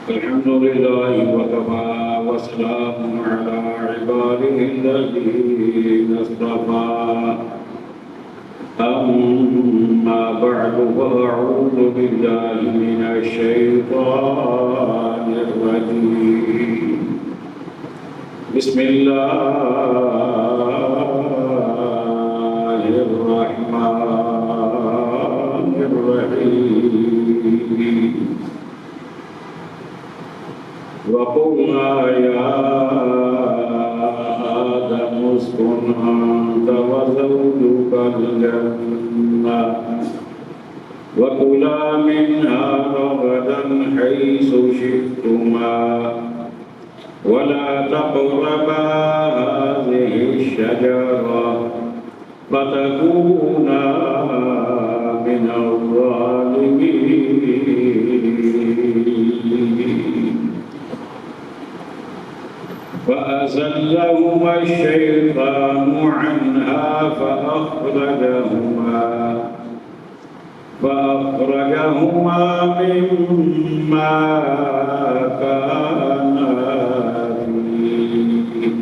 الحمد لله وكفى وسلام على عباده الذين اصطفى أما بعد فأعوذ بالله من الشيطان الرجيم بسم الله الرحمن الرحيم وقلنا يا آدم اسكن أنت وزوجك الجنة وكلا منها رغدا حيث شئتما ولا تقربا هذه الشجرة فتكونا من الظالمين فأزلهما الشيطان عنها فأخرجهما مما كانا فيه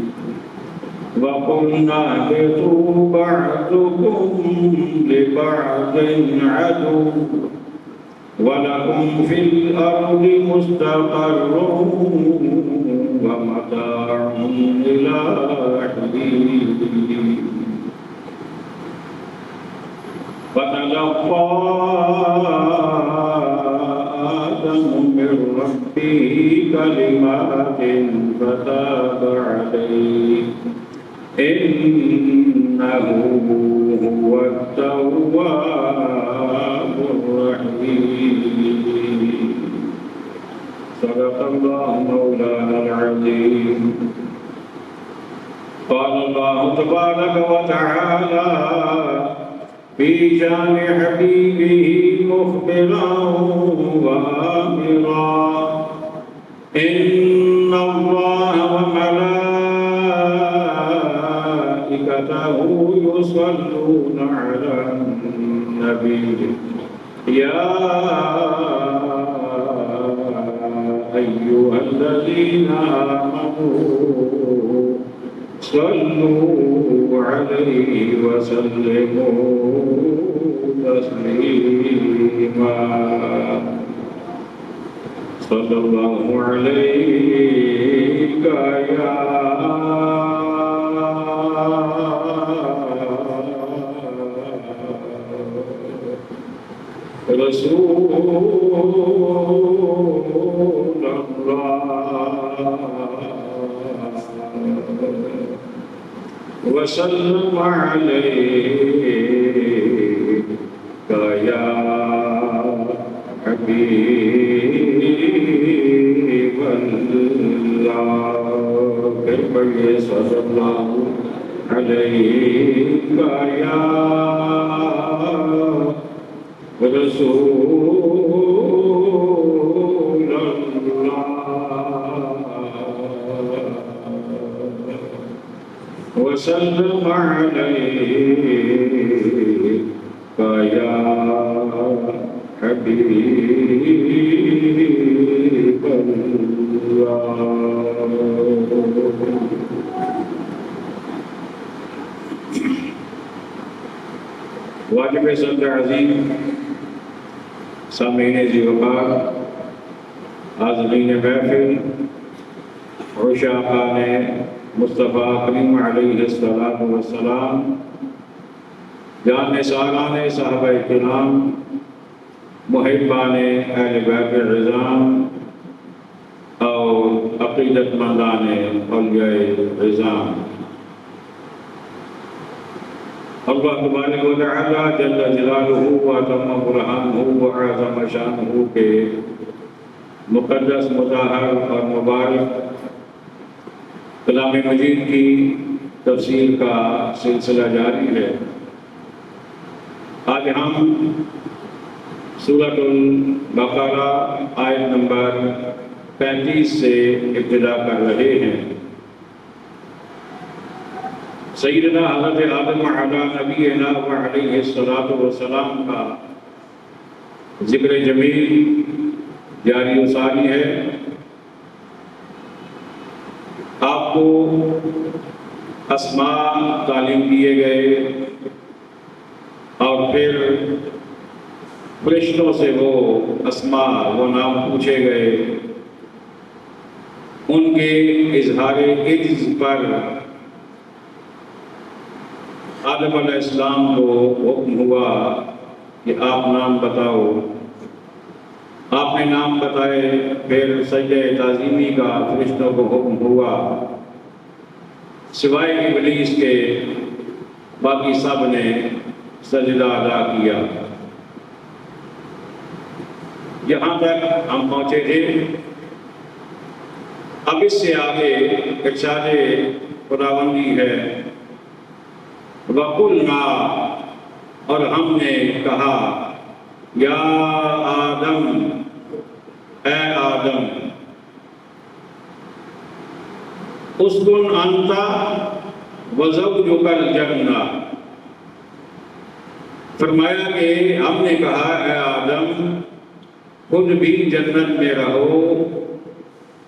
وقلنا اهبطوا بعضكم لبعض عدو ولكم في الأرض مستقر ومتاع إلى حين فتلقى آدم من ربه كلمات فتاب عليه إنه هو التواب الرحيم صدق الله مولانا العظيم قال الله تبارك وتعالى في شان حبيبه مخبرا وآمرا إن الله وملائكته يصلون على النبي يا أيها الذين آمنوا صلوا عليه وسلموا تسليما صلى الله عليك يا رسول وسلم عليك يا حبيب الله كيف صلى الله عليك يا رسول الله وسلم عليك يا حبيب الله واجب صدر عظیم سامعین ذی وقار حاضرین محفل عشاقان مصطفیٰ کریم علیہ السلام جان نثاران صحابہ کرام محبان اہل بیت الرضوان اور عقیدت مندان اولیاء رضوان اللہ تبارک و تعالی جل جلالہ واتم برہانہ وعظم شانہ کے مقدس مطہر اور مبارک کلام مجید کی تفسیر کا سلسلہ جاری ہے۔ آج ہم سورۃ البقرہ آیت نمبر 35 سے ابتدا کر رہے ہیں۔ سیدنا حضرت آدم علیہ نبینا و علیہ السلام کا ذکر جمیل جاری و ساری ہے۔ آپ کو اسماء تعلیم دیے گئے اور پھر فرشتوں سے وہ اسماء وہ نام پوچھے گئے، ان کے اظہار عجز پر آدم علیہ السلام کو حکم ہوا کہ آپ نام بتاؤ۔ آپ نے نام بتائے، پھر سجدہ تعظیمی کا فرشتوں کو حکم ہوا، سوائے ابلیس کے باقی سب نے سجدہ ادا کیا۔ یہاں تک ہم پہنچے تھے۔ اب اس سے آگے ارشاد خداوندی ہے، وَقُلْنَا، اور ہم نے کہا، یا آدم، اے آدم، اسکن انت وزوجک الجنہ، فرمایا کہ ہم نے کہا اے آدم خود بھی جنت میں رہو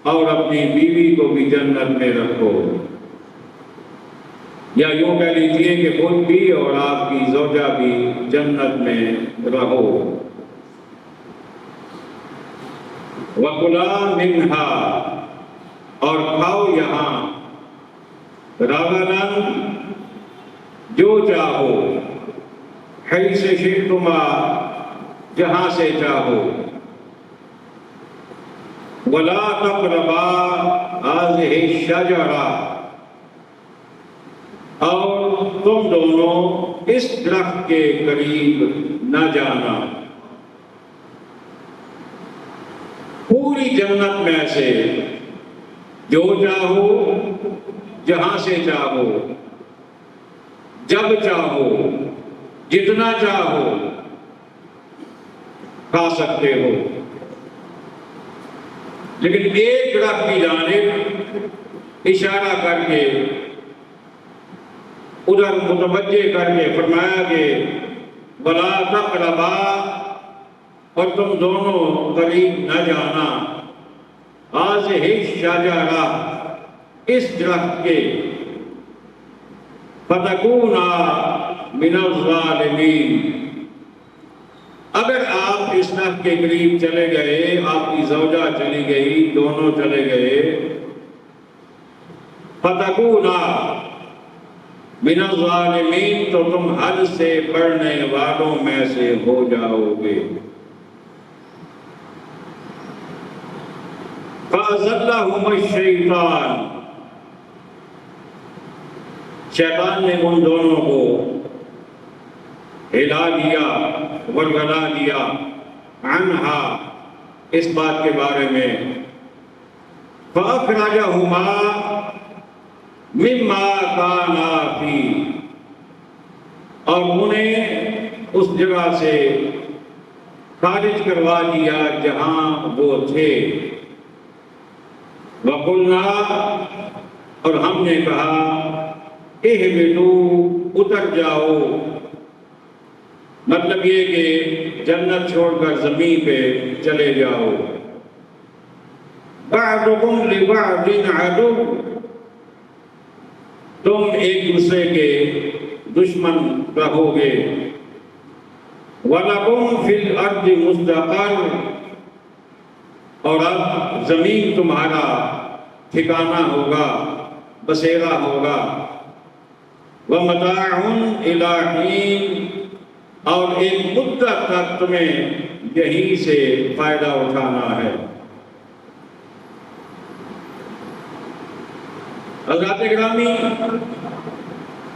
اور اپنی بیوی کو بھی جنت میں رکھو، یا یوں کہہ لیجیے کہ خود بھی اور آپ کی زوجہ بھی جنت میں رہو۔ وَكُلَا مِنْهَا، اور کھاؤ یہاں، رَغَدًا، جو چاہو، حَيْثَ شِئْتُمَا، جہاں سے چاہو، وَلَا تَقْرَبَا هَٰذِهِ الشَّجَرَةَ، اور تم دونوں اس درخت کے قریب نہ جانا۔ پوری جنت میں سے جو چاہو، جہاں سے چاہو، جب چاہو، جتنا چاہو کھا سکتے ہو، لیکن ایک درخت کی جانب اشارہ کر کے ادھر متوجہ کر کے فرمایا کہ وَلَا تَقْرَبَا، اور تم دونوں قریب نہ جانا، هَٰذِهِ الشَّجَرَةَ، اس درخت کے، فَتَكُونَا مِنَ الظَّالِمِينَ، اگر آپ اس درخت کے قریب چلے گئے، آپ کی زوجہ چلی گئی، دونوں چلے گئے، فَتَكُونَا مِنَ الظَّالِمِينَ، تو تم حد سے بڑھنے والوں میں سے ہو جاؤ گے۔ فَأَزَلَّهُمَا الشَّيْطَانُ، شیطان نے ان دونوں کو ہلا دیا، ورگلا دیا، عنہا، اس بات کے بارے میں، فَأَخْرَجَهُمَا مِمَّا كَانَا فِيهِ، اور انہیں اس جگہ سے خارج کروا دیا جہاں وہ تھے۔ وَقُلْنَا، اور ہم نے کہا، اِهْبِطُوا، اتر جاؤ، مطلب یہ کہ جنت چھوڑ کر زمین پہ چلے جاؤ۔ بَعْضُكُمْ لِبَعْضٍ عَدُوٌّ، تم ایک دوسرے کے دشمن رہو گے۔ وَلَكُمْ فِي الْأَرْضِ مُسْتَقَرٌّ، اور اب زمین تمہارا ٹھکانہ ہوگا، بسیرا ہوگا۔ وَمَتَاعٌ إِلَىٰ حِينٍ، اور ایک مدت تک تمہیں یہیں سے فائدہ اٹھانا ہے۔ حضرات گرامی،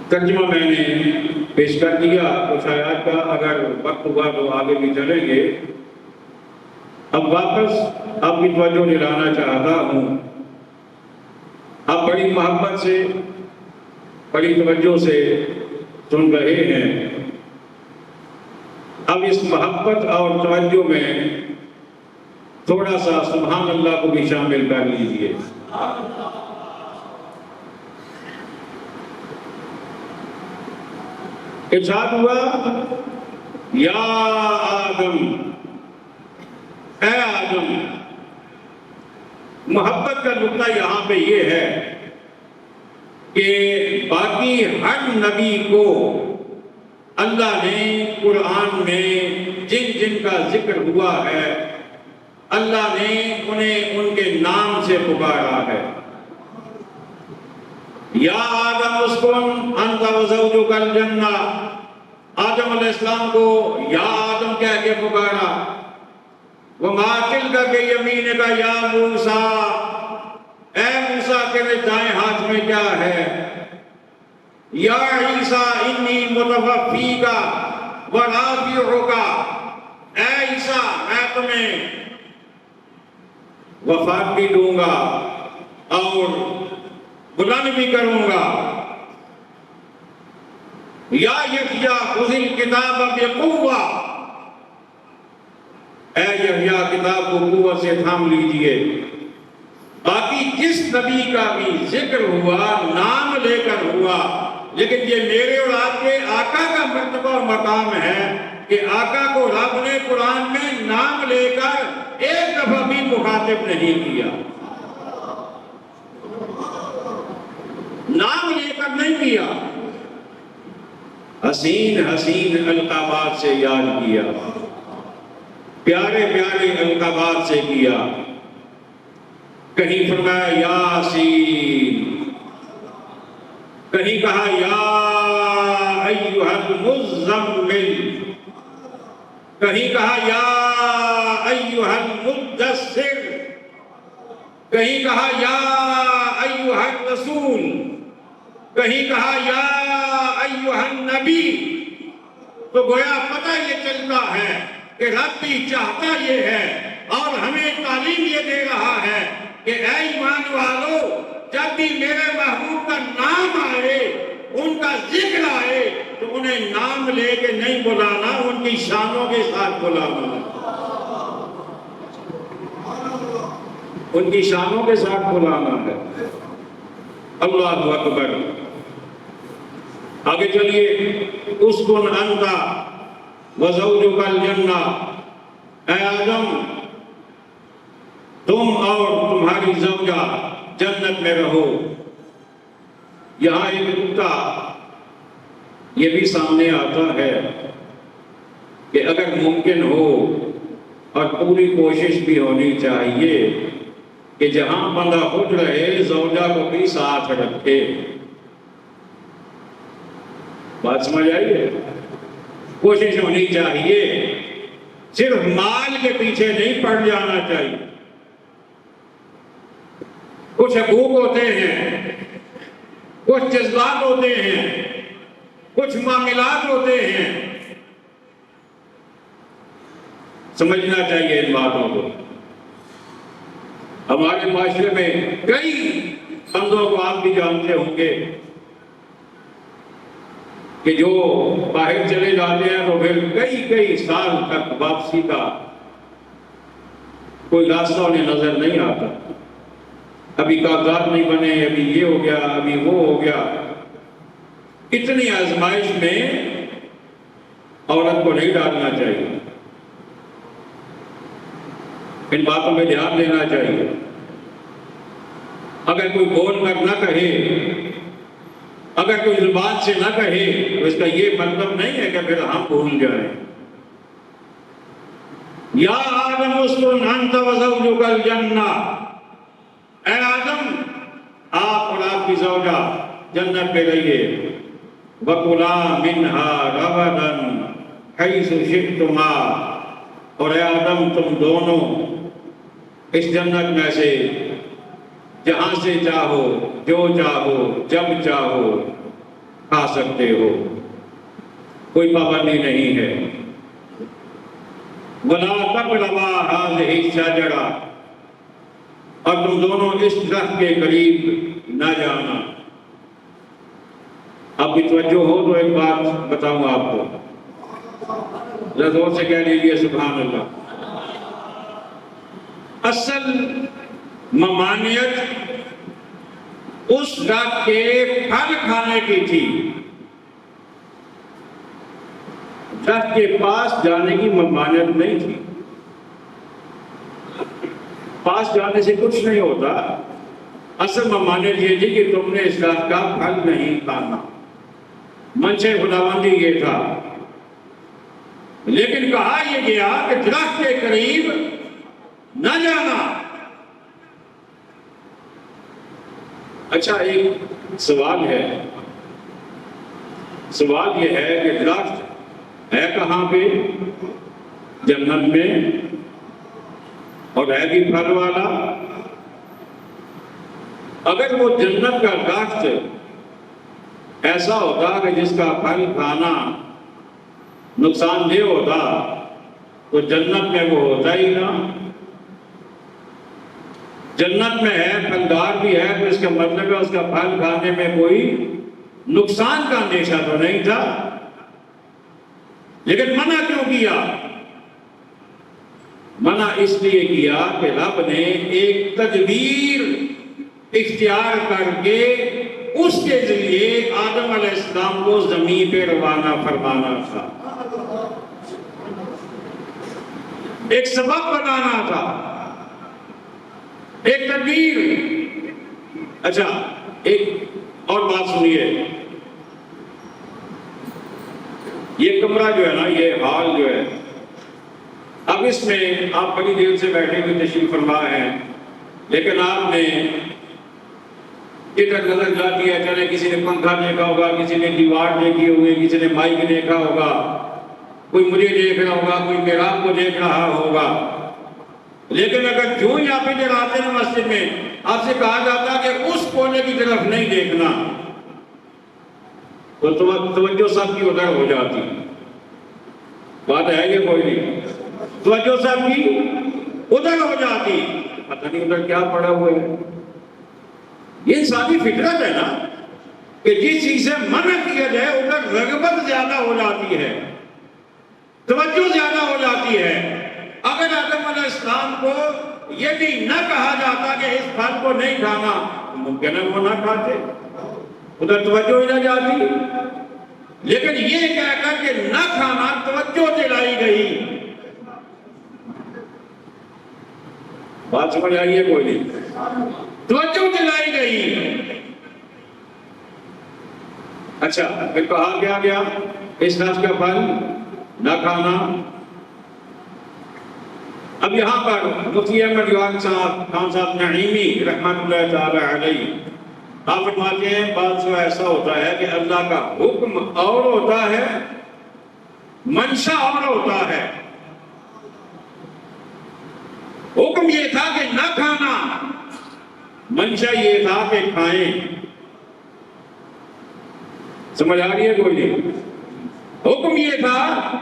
ترجمہ میں نے پیش کر دیا کچھ آیات کا، اگر وقت ہوا تو آگے بھی چلیں گے۔ اب واپس آپ کی توجہ دلانا چاہتا ہوں، آپ بڑی محبت سے، بڑی توجہ سے سن رہے ہیں، اب اس محبت اور توجہ میں تھوڑا سا سبحان اللہ کو بھی شامل کر لیجئے۔ ارشاد ہوا، یا آدم، اے آدم۔ محبت کا نقطہ یہاں پہ یہ ہے کہ باقی ہر نبی کو اللہ نے قرآن میں جن جن کا ذکر ہوا ہے اللہ نے انہیں ان کے نام سے پکارا ہے۔ یا آدم اسکن انت وزوجک الجنہ، آدم علیہ السلام کو یا آدم کہہ کے پکارا۔ وما تلک بیمینک یا موسیٰ، اے موسیٰ تیرے دائیں ہاتھ میں کیا ہے؟ یا عیسیٰ انی متوفیک ورافعک، اے عیسیٰ میں تمہیں وفات بھی دوں گا اور بلند بھی کروں گا۔ یا یحییٰ خذ الکتاب بقوہ، اے یحییٰ کتاب کو قوت سے تھام لیجئے۔ باقی جس نبی کا بھی ذکر ہوا نام لے کر ہوا، لیکن یہ میرے اور آپ کے آقا کا مرتبہ اور مقام ہے کہ آقا کو رب نے قرآن میں نام لے کر ایک دفعہ بھی مخاطب نہیں کیا، نام لے کر نہیں کیا، حسین حسین القابات سے یاد کیا، پیارے پیارے القابات سے کیا۔ کہیں فرمایا یاسین، کہیں کہا یا ایھا المزمل، کہیں کہا یا ایھا المدثر، کہیں کہا یا ایھا الرسول، کہیں کہا یا ایھا النبی۔ تو گویا پتہ یہ چلتا ہے کہ رب بھی چاہتا یہ ہے اور ہمیں تعلیم یہ دے رہا ہے کہ اے ایمان والو، جب بھی میرے محبوب کا نام آئے، ان کا ذکر آئے، تو انہیں نام لے کے نہیں بلانا، ان کی شانوں کے ساتھ بلانا، ان کی شانوں کے ساتھ بلانا ہے۔ اللہ اکبر۔ آگے چلیے، اسکن انت وزوجک الجنہ، اے آدم تم اور تمہاری زوجہ جنت میں رہو۔ یہاں ایک نکتہ یہ بھی سامنے آتا ہے کہ اگر ممکن ہو اور پوری کوشش بھی ہونی چاہیے کہ جہاں بندہ خود رہے زوجہ کو بھی ساتھ رکھے۔ بات سمجھ آئیے؟ کوشش ہونی چاہیے، صرف مال کے پیچھے نہیں پڑ جانا چاہیے۔ کچھ حقوق ہوتے ہیں، کچھ جذبات ہوتے ہیں، کچھ معاملات ہوتے ہیں، سمجھنا چاہیے ان باتوں کو۔ ہمارے معاشرے میں کئی بندوں کو آپ بھی جانتے ہوں گے کہ جو باہر چلے جاتے ہیں تو پھر کئی سال تک واپسی کا کوئی راستہ انہیں نظر نہیں آتا۔ ابھی کاغذات نہیں بنے، ابھی یہ ہو گیا، ابھی وہ ہو گیا۔ اتنی آزمائش میں عورت کو نہیں ڈالنا چاہیے، ان باتوں پہ دھیان دینا چاہیے۔ اگر کوئی بول کر نہ کہے، اگر کوئی زبان سے نہ کہے تو اس کا یہ مطلب نہیں ہے کہ پھر ہم بھول جائیں۔ یا آدم اسکن انت وزوجک الجنہ، اے آدم آپ اور آپ کی زوجہ جنت پہ رہیے۔ وَكُلَا مِنْهَا رَغَدًا حَيْثُ شِئْتُمَا، اور اے آدم تم دونوں اس جنت میں سے جہاں سے چاہو، جو چاہو، جب چاہو کھا سکتے ہو، کوئی پابندی نہیں ہے۔ وَلَا تَقْرَبَا هَٰذِهِ الشَّجَرَةَ، اور تم دونوں اس درخت کے قریب نہ جانا۔ اب بھی توجہ ہو تو ایک بات بتاؤں آپ کو، ذرا زور سے کہہ لیجیے سبحان اللہ۔ اصل ممانعت اس درخت کے پھل کھانے کی تھی، درخت کے پاس جانے کی ممانعت نہیں تھی۔ پاس جانے سے کچھ نہیں ہوتا، اصل ممانعت یہ تھی کہ تم نے اس درخت کا پھل نہیں کھانا، منشے خداوندی یہ تھا، لیکن کہا یہ گیا کہ درخت کے قریب نہ جانا۔ اچھا ایک سوال ہے، سوال یہ ہے کہ درخت ہے کہاں پہ؟ جنت میں، اور ہے بھی پھل والا۔ اگر وہ جنت کا درخت ایسا ہوتا کہ جس کا پھل کھانا نقصان دہ ہوتا تو جنت میں وہ ہوتا ہی نہ۔ جنت میں ہے، پھلدار بھی ہے، تو اس کا مطلب ہے اس کا پھل کھانے میں کوئی نقصان کا اندیشہ تو نہیں تھا، لیکن منع کیوں کیا؟ منع اس لیے کیا کہ رب نے ایک تدبیر اختیار کر کے اس کے ذریعے آدم علیہ السلام کو زمین پہ روانہ فرمانا تھا، ایک سبب بنانا تھا، ایک تدبیر۔ اچھا ایک اور بات سنیے، یہ کمرہ جو ہے نا، یہ ہال جو ہے، اب اس میں آپ بڑی دیر سے بیٹھے ہوئے تشریف فرما ہیں، لیکن آپ نے ادھر نظر جاتی ہے، چلے کسی نے پنکھا دیکھا ہوگا، کسی نے دیوار دیکھی ہوگی، کسی نے مائک دیکھا ہوگا، کوئی مجھے دیکھ رہا ہوگا، کوئی محراب کو دیکھ رہا ہوگا، لیکن اگر جو ہی آپ ادھر آتے ہیں مسجد میں، آپ سے کہا جاتا کہ اس کونے کی طرف نہیں دیکھنا، تو توجہ سب کی ادھر ہو جاتی۔ بات ہے کہ کوئی نہیں؟ توجہ سب کی ادھر ہو جاتی، پتہ نہیں ادھر کیا پڑا ہوا ہے۔ یہ انسانی فطرت ہے نا کہ جس چیز سے منع کیا جائے ادھر رغبت زیادہ ہو جاتی ہے، توجہ زیادہ ہو جاتی ہے۔ اگر آدم علیہ السلام کو یہ بھی نہ کہا جاتا کہ اس پھل کو نہیں کھانا، ممکن ہے وہ نہ کھاتے، ادھر توجہ ہی نہ جاتی، لیکن یہ کہہ کر کہ نہ کھانا توجہ دلائی گئی۔ بات سمجھ آئیے کوئی نہیں؟ توجہ دلائی گئی۔ اچھا پھر کہا کیا گیا؟ اس درخت کا پھل نہ کھانا۔ اب یہاں پر مفتی احمد خان صاحب نعیمی رحمۃ اللہ تعالی علیہ آپ فرماتے ہیں بعض جو ایسا ہوتا ہے کہ اللہ کا حکم اور ہوتا ہے، منشا اور ہوتا ہے۔ حکم یہ تھا کہ نہ کھانا، منشا یہ تھا کہ کھائیں۔ سمجھ آ رہی ہے کوئی نہیں؟ حکم یہ تھا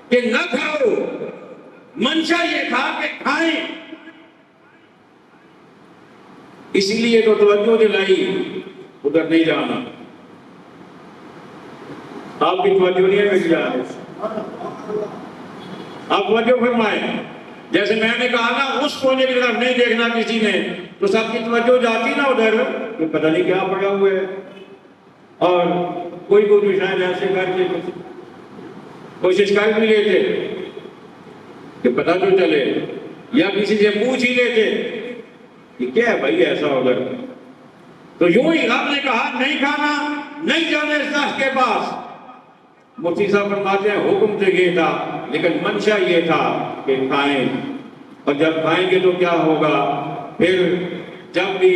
کہ نہ کھاؤ، منشا یہ تھا کہ کھائیں۔ اسی لیے تو توجہ دلائی ادھر نہیں جانا۔ آپ کی توجہ نہیں ہے میری جا رہے، آپ توجہ فرمائیں۔ جیسے میں نے کہا نا اس کونے کی طرف نہیں دیکھنا کسی نے، تو سب کی توجہ جاتی نا ادھر کہ پتہ نہیں کیا پڑا ہوا ہے، اور کوئی کوئی شاید ایسے کر کے کوشش کر بھی لیتے کہ پتہ تو چلے، یا کسی سے پوچھ ہی لیتے کہ کیا ہے بھائی ایسا ادھر۔ تو یوں ہی رب نے کہا نہیں کھانا، نہیں جانے اس درخت کے پاس۔ مفتی صاحب فرماتے ہیں حکم تو یہ تھا لیکن منشا یہ تھا کہ کھائیں، اور جب کھائیں گے تو کیا ہوگا؟ پھر جب بھی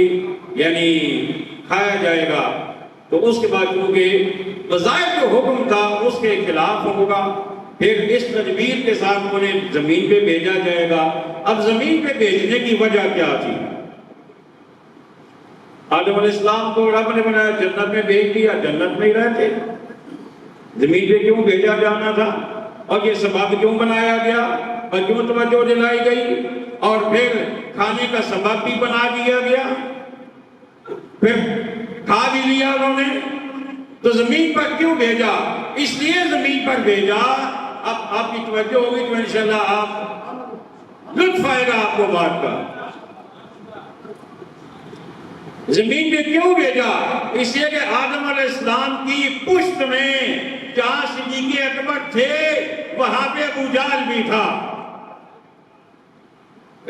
یعنی کھایا جائے گا تو اس کے بعد کیونکہ بظاہر جو حکم تھا اس کے خلاف ہوگا، پھر اس تدبیر کے ساتھ انہیں زمین پہ بھیجا جائے گا۔ اب زمین پہ بھیجنے کی وجہ کیا تھی؟ آدم علیہ السلام کو رب نے بنایا، جنت میں بھیج دیا، جنت میں ہی رہتے، زمین پہ کیوں بھیجا جانا تھا؟ اور یہ سبب کیوں بنایا گیا اور کیوں توجہ دلائی گئی، اور پھر کھانے کا سبب بھی بنا دیا گیا، پھر کھا بھی لیا انہوں نے، تو زمین پر کیوں بھیجا؟ اس لیے زمین پر بھیجا۔ اب آپ کی توجہ ہوگی تو انشاءاللہ آپ لطف آئے گا آپ کو بات کا۔ زمین پہ کیوں بھیجا؟ اس لیے کہ آدم علیہ السلام کی پشت میں جہاں صدیق اکبر تھے وہاں پہ ابو جہل بھی تھا۔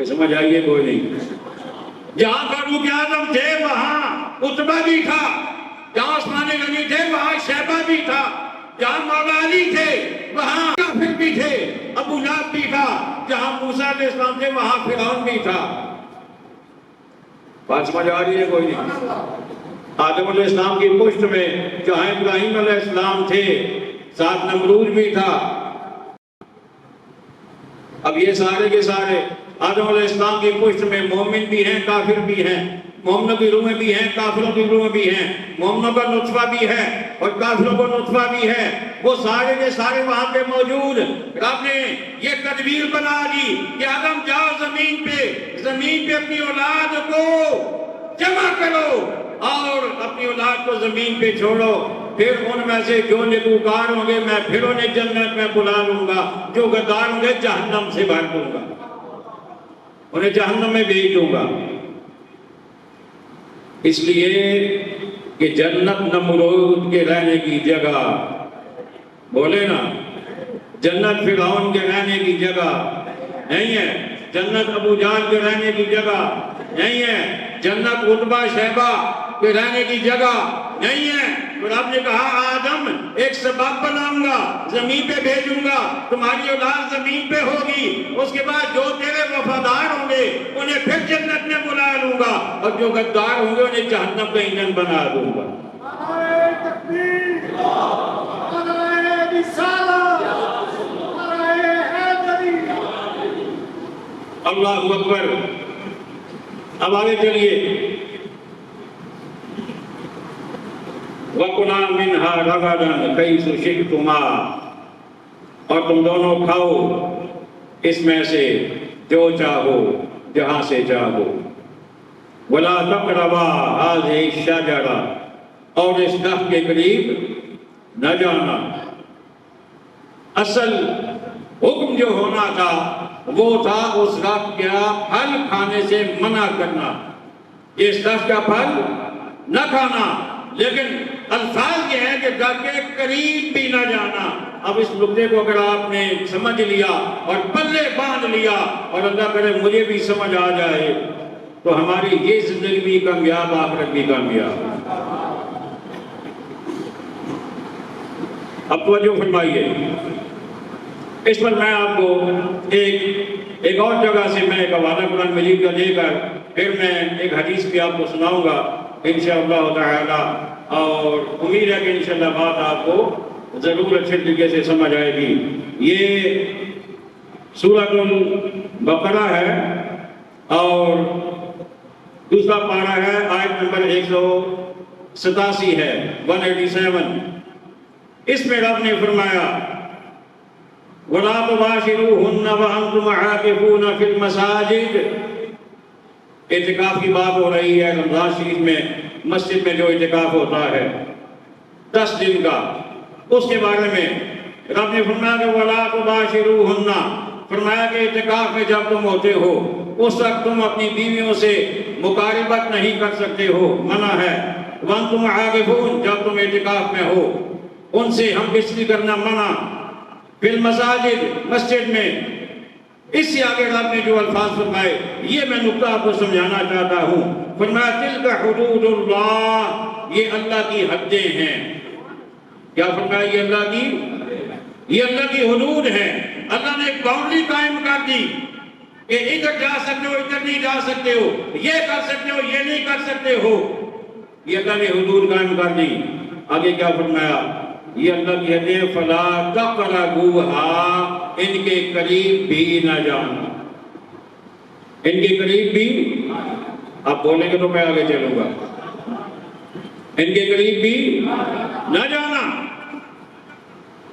سمجھ آئیے کوئی نہیں؟ جہاں فاروق اعظم تھے وہاں عتبہ بھی تھا، جہاں عثمان غنی تھے وہاں شیبہ بھی تھا، جہاں مولا علی تھے وہاں کافر بھی تھے، ابو لہب بھی تھا، جہاں موسیٰ علیہ السلام تھے وہاں فرعون بھی تھا۔ بات سمجھ آ رہی ہے کوئی نہیں؟ آدم علیہ السلام کی پشت میں جہاں ابراہیم علیہ السلام تھے ساتھ نمرود بھی تھا۔ اب یہ سارے کے سارے آدم علیہ السلام کی پشت میں مومن بھی ہیں، کافر بھی ہیں، مومنوں کی روحیں بھی ہیں، کافروں کی روحیں بھی ہیں، مومنوں کا نطفہ بھی ہے اور کافروں کا نطفہ بھی ہے، وہ سارے کے سارے وہاں پہ موجود۔ رب نے یہ تدبیر بنا دی کہ آدم جاؤ زمین پہ اپنی اولاد کو جمع کرو اور اپنی اولاد کو زمین پہ چھوڑو، پھر ان میں سے جو نیکوکار ہوں گے میں پھر انہیں جنت میں بلا لوں گا، جو غدار ہوں گے جہنم سے بھر دوں گا، انہیں جہنم میں بھیج دوں گا۔ اس لیے کہ جنت نمرود کے رہنے کی جگہ، بولے نا، جنت فرعون کے رہنے کی جگہ نہیں ہے، جنت ابو جہل کے رہنے کی جگہ نہیں ہے، جنت عتبہ شیبہ کے رہنے کی جگہ نہیں ہے۔ اور آپ نے کہا آدم ایک سبب بناؤں گا، زمین پہ بھیجوں گا، تمہاری اولاد زمین پہ ہوگی، اس کے بعد جو تیرے وفادار ہوں گے انہیں پھر جنت میں بلا لوں گا اور جو غدار ہوں گے انہیں جہنم کا ایندھن بنا دوں گا۔ نعرہ تکبیر، نعرہ رسالت، نعرہ حیدری۔ اللہ اکبر۔ اب آگے چلیے۔ وَكُلَا مِنْهَا رَغَدًا حَيْثُ شِئْتُمَا، اور تم دونوں کھاؤ اس میں سے جو چاہو جہاں سے چاہو۔ وَلَا تَقْرَبَا هَٰذِهِ الشَّجَرَةَ، اور اس درخت کے قریب نہ جانا۔ اصل حکم جو ہونا تھا وہ تھا اس درخت کا پھل کھانے سے منع کرنا، اس درخت کا پھل نہ کھانا، لیکن الفاظ یہ ہے کہ درخت کے قریب بھی نہ جانا۔ اب اس نقطے کو اگر آپ نے سمجھ لیا اور پلے باندھ لیا اور اللہ کرے مجھے بھی سمجھ آ جائے تو ہماری یہ زندگی بھی کامیاب، آخرت بھی کامیاب۔ اب توجہ فرمائیے، اس پر میں آپ کو ایک اور جگہ سے میں ایک حوالہ قرآن مجید کا دے کر پھر میں ایک حدیث بھی آپ کو سناؤں گا انشاءاللہ تعالی، اور امید ہے کہ انشاءاللہ بات آپ کو ضرور اچھے طریقے سے سمجھ آئے گی۔ یہ سورۃ البقرہ ہے اور دوسرا پارہ ہے، آیت نمبر 187 ہے، 187۔ اس میں رب نے فرمایا وَلَا تُبَاشِرُوهُنَّ وَأَنْتُمْ عَاكِفُونَ فِي الْمَسَاجِدِ۔ اعتکاف کی بات ہو رہی ہے رمضان شریف میں، مسجد میں جو اعتکاف ہوتا ہے 10 دن کا، اس کے بارے میں رب نے فرمایا کہ وَلَا تُبَاشِرُوهُنَّ، فرمایا کہ اعتکاف میں جب تم ہوتے ہو اس وقت تم اپنی بیویوں سے مقاربت نہیں کر سکتے ہو، منع ہے۔ وَأَنْتُمْ عَاكِفُونَ، جب تم اعتکاف میں ہو ان سے ہم بستری کرنا منع۔ فی المساجد، مسجد میں۔ اس سے آگے رب نے جو الفاظ فرمائے یہ میں نقطہ آپ کو سمجھانا چاہتا ہوں۔ فرمایا تلک حدود اللہ، یہ اللہ کی حدیں ہیں۔ کیا فرمایا؟ یہ اللہ کی حدود ہیں۔ اللہ نے ایک باؤنڈری قائم کر دی کہ ادھر جا سکتے ہو، ادھر نہیں جا سکتے ہو، یہ کر سکتے ہو، یہ نہیں کر سکتے ہو، یہ اللہ نے حدود قائم کر دی۔ آگے کیا فرمایا؟ یہ اللہ کی حدیں فلا تقربوها، ان کے قریب بھی نہ جانا، ان کے قریب بھی، آپ بولیں گے تو میں آگے چلوں گا، ان کے قریب بھی نہ جانا۔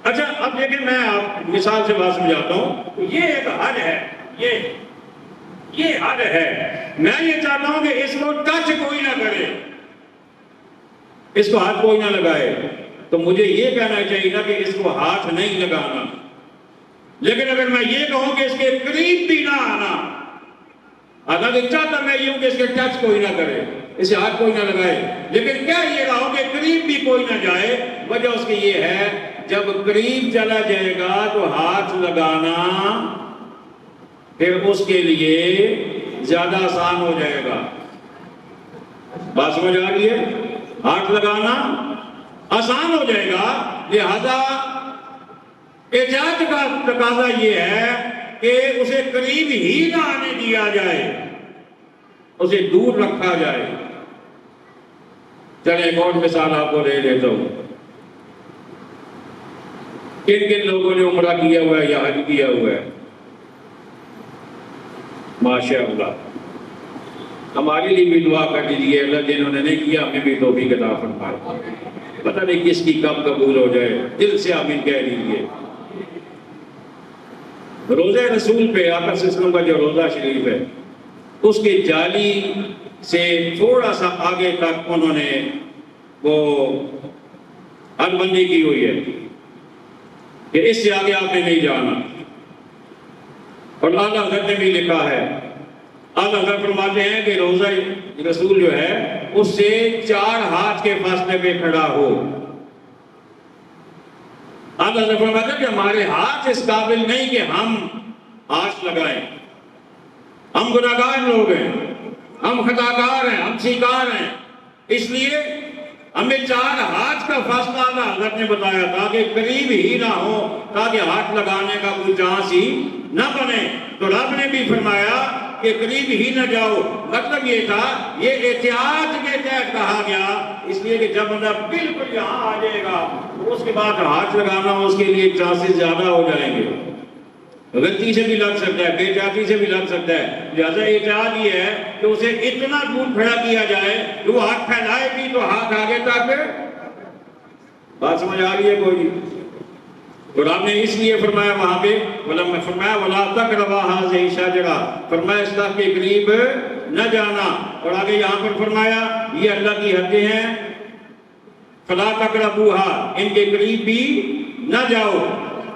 اچھا اب دیکھیں میں آپ مثال سے بات سمجھاتا ہوں۔ یہ ایک حد ہے، یہ حد ہے، میں یہ چاہتا ہوں کہ اس کو ٹچ کوئی نہ کرے، اس کو ہاتھ کوئی نہ لگائے، تو مجھے یہ کہنا چاہیے نا کہ اس کو ہاتھ نہیں لگانا، لیکن اگر میں یہ کہوں کہ اس کے قریب بھی نہ آنا، اگر چاہتا میں یہ ہوں کہ اس کے ٹچ کوئی نہ کرے، اسے ہاتھ کوئی نہ لگائے، لیکن کیا یہ رہا ہو کہ قریب بھی کوئی نہ جائے، وجہ اس کی یہ ہے جب قریب چلا جائے گا تو ہاتھ لگانا پھر اس کے لیے زیادہ آسان ہو جائے گا۔ بات سمجھ آ رہی ہے؟ ہاتھ لگانا آسان ہو جائے گا، لہذا احتیاط کا تقاضا یہ ہے کہ اسے قریب ہی نہ آنے دیا جائے، اسے دور رکھا جائے۔ چلیں ایک اور مثال آپ کو دے دیتا ہوں۔ کن کن لوگوں نے عمرہ کیا ہوا ہے یا حج کیا ہوا ہے؟ ماشاء اللہ، ہمارے لیے بھی دعا کر دیجیے، اللہ جنہوں نے نہیں کیا ہمیں بھی توفیق عطا فرمائے۔ پتہ نہیں کس کی کب قبول ہو جائے، دل سے آمین کہہ دیجیے۔ روزہ رسول پہ آقا صلی اللہ علیہ وسلم کا جو روزہ شریف ہے، اس کے جالی سے تھوڑا سا آگے تک انہوں نے وہ حد بندی کی ہوئی ہے کہ اس سے آگے آپ نے نہیں جانا۔ اور اعلیٰ حضرت نے بھی لکھا ہے، اعلیٰ حضرت فرماتے ہیں کہ روزہ رسول جو ہے اس سے 4 ہاتھ کے فاصلے پہ کھڑا ہو۔ اعلیٰ حضرت فرماتے ہیں کہ ہمارے ہاتھ اس قابل نہیں کہ ہم ہاتھ لگائیں، ہم گناہگار لوگ ہیں، ہم خطاکار ہیں، ہم سیکار ہیں، اس لیے ہمیں 4 ہاتھ کا فاصلہ اعلیٰ حضرت نے بتایا تاکہ قریب ہی نہ ہو، تاکہ ہاتھ لگانے کا کوئی چانس ہی نہ بنے۔ تو رب نے بھی فرمایا کہ قریب ہی نہ جاؤ، مطلب یہ تھا، یہ احتیاط کے تحت کہا گیا، اس لیے کہ جب بندہ بالکل یہاں آ جائے گا تو اس کے بعد ہاتھ لگانا اس کے لیے چانسز زیادہ ہو جائیں گے، غلطی سے بھی لگ سکتا ہے، بے احتیاطی سے بھی لگ سکتا ہے۔ لہذا احتیاط یہ ہے کہ اسے اتنا دور کھڑا کیا جائے کہ وہ ہاتھ پھیلائے بھی تو ہاتھ آگے تک۔ بات سمجھ آ رہی ہے کوئی؟ اور آپ نے اس لیے فرمایا وہاں پہ فرمایا وَلَا تَقْرَبَا هَٰذِهِ الشَّجَرَةَ، فرمایا اس درخت کے قریب نہ جانا۔ اور آگے یہاں پر فرمایا یہ اللہ کی حدیں ہیں، فَلَا تَقْرَبُوهَا، ان کے قریب بھی نہ جاؤ۔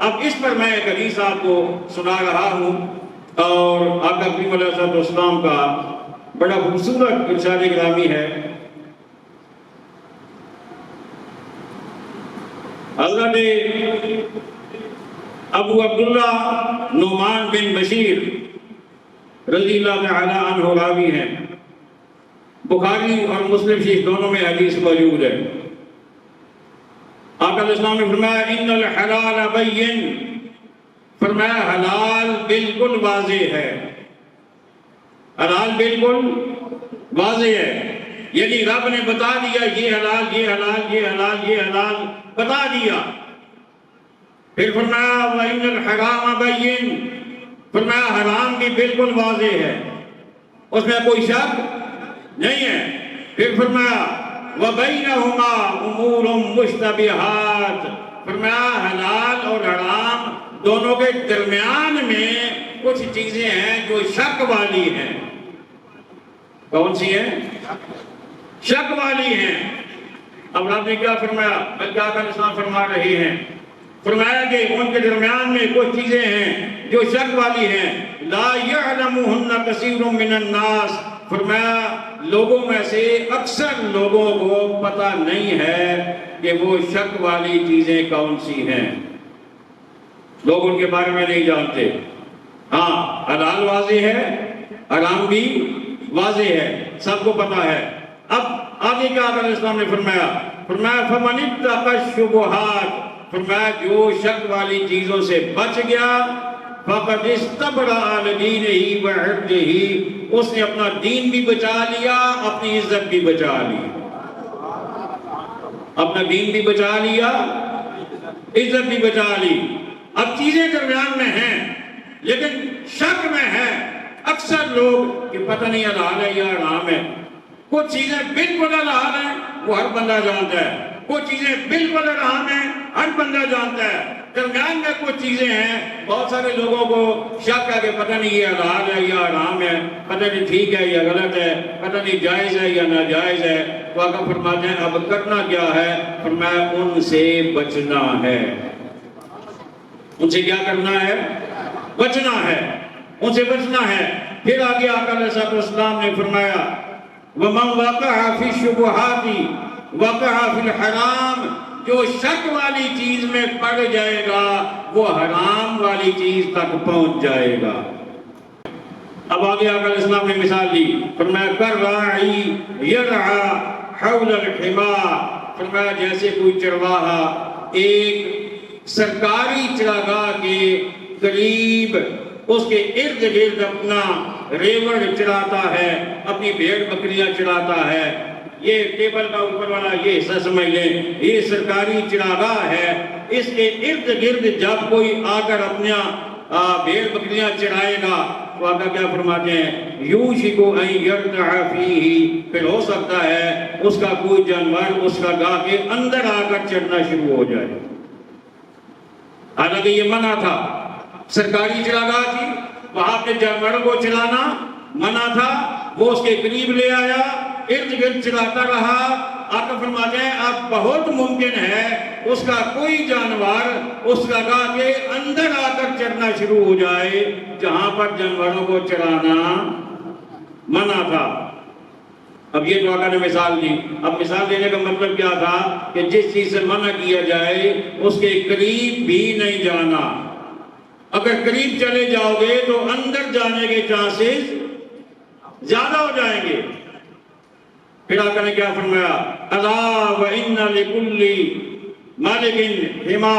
اب اس پر میں ایک حدیث آپ کو سنا رہا ہوں، اور آقا کریم علیہ السلام کا بڑا خوبصورت ارشاد گرامی ہے۔ حضرت ابو عبداللہ نعمان بن بشیر رضی اللہ تعالی عنہ راوی ہیں، بخاری اور مسلم شریف دونوں میں حدیث موجود ہے۔ آقا علیہ السلام نے فرمایا ان الحلال بین، فرمایا حلال بالکل واضح ہے، حلال بالکل واضح ہے، یعنی رب نے بتا دیا یہ حلال یہ حلال یہ حلال یہ حلال بتا دیا۔ پھر فرمایا وَإِنَّ الْحَرَامَ بَيِّنٌ، فرمایا حرام بھی بالکل واضح ہے، اس میں کوئی شک نہیں ہے۔ پھر فرمایا وَبَيْنَهُمَا أُمُورٌ مُشْتَبِهَاتٌ، فرمایا حلال اور حرام دونوں کے درمیان میں کچھ چیزیں ہیں جو شک والی ہیں۔ کون سی ہیں؟ شک والی ہیں۔ اب رب نے کیا فرمایا؟ بلکہ آقا علیہ السلام فرما رہے ہیں، فرمایا کہ ان کے درمیان میں کچھ چیزیں ہیں جو شک والی ہیں، لا يعلمهن كثير من الناس، فرمایا لوگوں میں سے اکثر لوگوں کو پتہ نہیں ہے کہ وہ شک والی چیزیں کون سی ہیں، لوگ ان کے بارے میں نہیں جانتے۔ ہاں حلال واضح ہے، حرام بھی واضح ہے، سب کو پتہ ہے۔ اب آگے کیا آقا علیہ السلام نے فرمایا فَمَنِ اتَّقَى الشُّبُهَاتِ، فرمایا جو شک والی چیزوں سے بچ گیا، فَقَدِ اسْتَبْرَأَ لِدِينِهِ وَعِرْضِهِ، اس نے اپنا دین بھی بچا لیا، اپنی عزت بھی بچا لی، اپنا دین بھی بچا لیا، عزت بھی بچا لی۔ اب چیزیں درمیان میں ہیں لیکن شک میں ہے اکثر لوگ کہ پتہ نہیں حلال ہے یا حرام ہے۔ کچھ چیزیں بالکل حلال ہیں وہ ہر بندہ جانتا ہے، کچھ چیزیں بالکل حرام ہیں ہر بندہ جانتا ہے، درمیان میں کچھ چیزیں ہیں بہت سارے لوگوں کو شک ہے کہ پتہ نہیں یہ حلال ہے یا حرام ہے، پتہ نہیں ٹھیک ہے یا غلط ہے، پتہ نہیں جائز ہے یا ناجائز ہے۔ تو آقا فرماتے ہیں اب کرنا کیا ہے؟ فرمایا ان سے بچنا ہے۔ ان سے کیا کرنا ہے؟ بچنا ہے، ان سے بچنا ہے۔ پھر آگے آقا علیہ السلام نے فرمایا وَمَنْ وَقَعَ فِي الشُّبُهَاتِ وَقَعَ فِي الْحَرَامِ، جو شک والی چیز میں پڑ جائے گا وہ حرام والی چیز تک پہنچ جائے گا۔ اب آگے آقا علیہ السلام نے مثال دی، فرمایا کراعی یرعی حول الحما، فرمایا جیسے کوئی چرواہا ایک سرکاری چراگاہ کے قریب اس کے ارد گرد اپنا ریوڑ چراتا ہے، اپنی بھیڑ بکریاں چراتا ہے۔ یہ ٹیبل کا اوپر والا یہ حصہ سمجھ لیں، یہ سرکاری چراگاہ ہے، اس کے ارد گرد جب کوئی آ کر اپنا بھیڑ بکریاں چرائے گا تو آقا کیا فرماتے ہیں، یوشک ان یرتع فیہ، پھر ہو سکتا ہے اس کا کوئی جانور اس کا گاہ کے اندر آ کر چرنا شروع ہو جائے۔ حالانکہ یہ منع تھا، سرکاری چراگاہ تھی، وہاں پہ جانوروں کو چلانا منع تھا، وہ اس کے قریب لے آیا، ارد گرد چلاتا رہا۔ آقا فرماتے ہیں اب بہت ممکن ہے اس کا کوئی جانور اس جگہ کے اندر آ کر چرنا شروع ہو جائے جہاں پر جانوروں کو چرانا منع تھا۔ اب یہ تو آقا نے مثال دی، اب مثال دینے کا مطلب کیا تھا کہ جس چیز سے منع کیا جائے اس کے قریب بھی نہیں جانا۔ اگر قریب چلے جاؤ گے تو اندر جانے کے چانسز زیادہ ہو جائیں گے۔ پھر آقا نے کیا فرمایا، الا وان لکل مالک حما،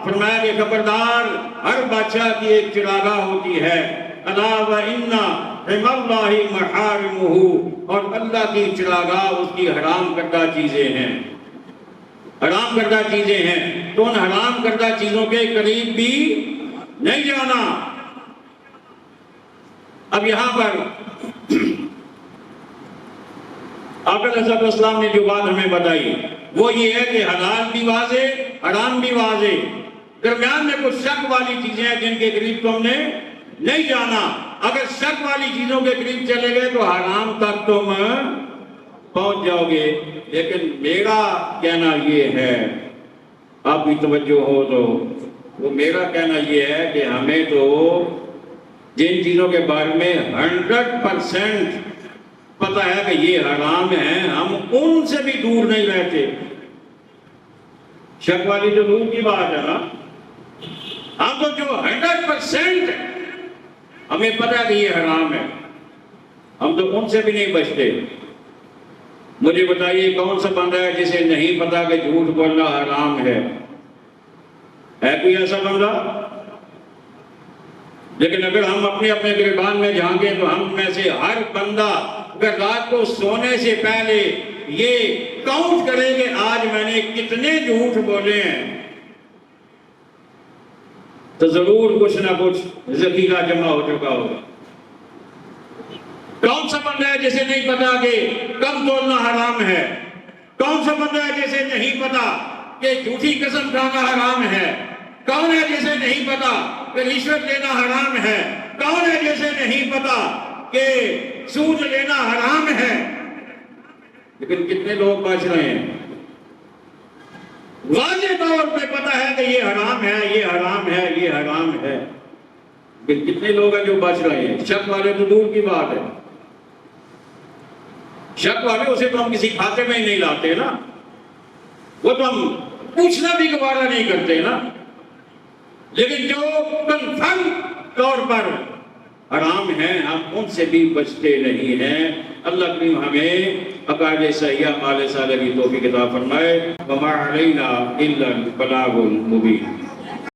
فرمایا کہ خبردار ہر بادشاہ کی ایک چراگاہ ہوتی ہے۔ الا وان حما اللہ محارمہ، اور اللہ کی چراگاہ اس کی حرام کردہ چیزیں ہیں، حرام کردہ چیزیں ہیں، تو ان حرام کردہ چیزوں کے قریب بھی نہیں جانا۔ اب یہاں پر آقا علیہ السلام نے جو بات ہمیں بتائی وہ یہ ہے کہ حلال بھی واضح، حرام بھی واضح، درمیان میں کچھ شک والی چیزیں ہیں جن کے قریب تم نے نہیں جانا۔ اگر شک والی چیزوں کے قریب چلے گئے تو حرام تک تم پہنچ جاؤ گے۔ لیکن میرا کہنا یہ ہے، آپ بھی توجہ ہو تو، وہ میرا کہنا یہ ہے کہ ہمیں تو جن چیزوں کے بارے میں 100% پتہ ہے کہ یہ حرام ہیں، ہم ان سے بھی دور نہیں رہتے۔ شک والی جو دور کی بات ہے نا، ہم تو جو 100% ہمیں پتہ ہے کہ یہ حرام ہے، ہم تو ان سے بھی نہیں بچتے۔ مجھے بتائیے کون سا بندہ ہے جسے نہیں پتا کہ جھوٹ بولنا حرام ہے کوئی ایسا بندہ؟ لیکن اگر ہم اپنے اپنے گریبان میں جھانکیں تو ہم میں سے ہر بندہ اگر رات کو سونے سے پہلے یہ کاؤنٹ کرے کہ آج میں نے کتنے جھوٹ بولے ہیں تو ضرور کچھ نہ کچھ ذخیرہ جمع ہو چکا ہوگا۔ کون سا بندہ ہے جسے نہیں پتا کہ کم تولنا حرام ہے؟ کون سا بندہ ہے جسے نہیں پتا کہ جھوٹی قسم کھانا حرام ہے؟ کون ہے جسے نہیں پتا کہ رشوت لینا حرام ہے؟ کون ہے جسے نہیں پتا کہ سود لینا حرام ہے؟ لیکن کتنے لوگ بچ رہے ہیں؟ واضح طور پہ پتا ہے کہ یہ حرام ہے، یہ حرام ہے، یہ حرام ہے، لیکن کتنے لوگ ہیں جو بچ رہے ہیں؟ شک والے تو دور کی بات ہے، شک والے اسے تو ہم کسی کھاتے میں ہی نہیں لاتے نا، وہ تو ہم پوچھنا بھی گوارا نہیں کرتے نا۔ لیکن جو کنفرم طور پر حرام ہیں ہم ان سے بھی بچتے نہیں ہیں۔ اللہ کریم ہمیں عقائد صحیحہ مال صالح کی توفیق عطا فرمائے۔ وما علینا الا البلاغ المبین۔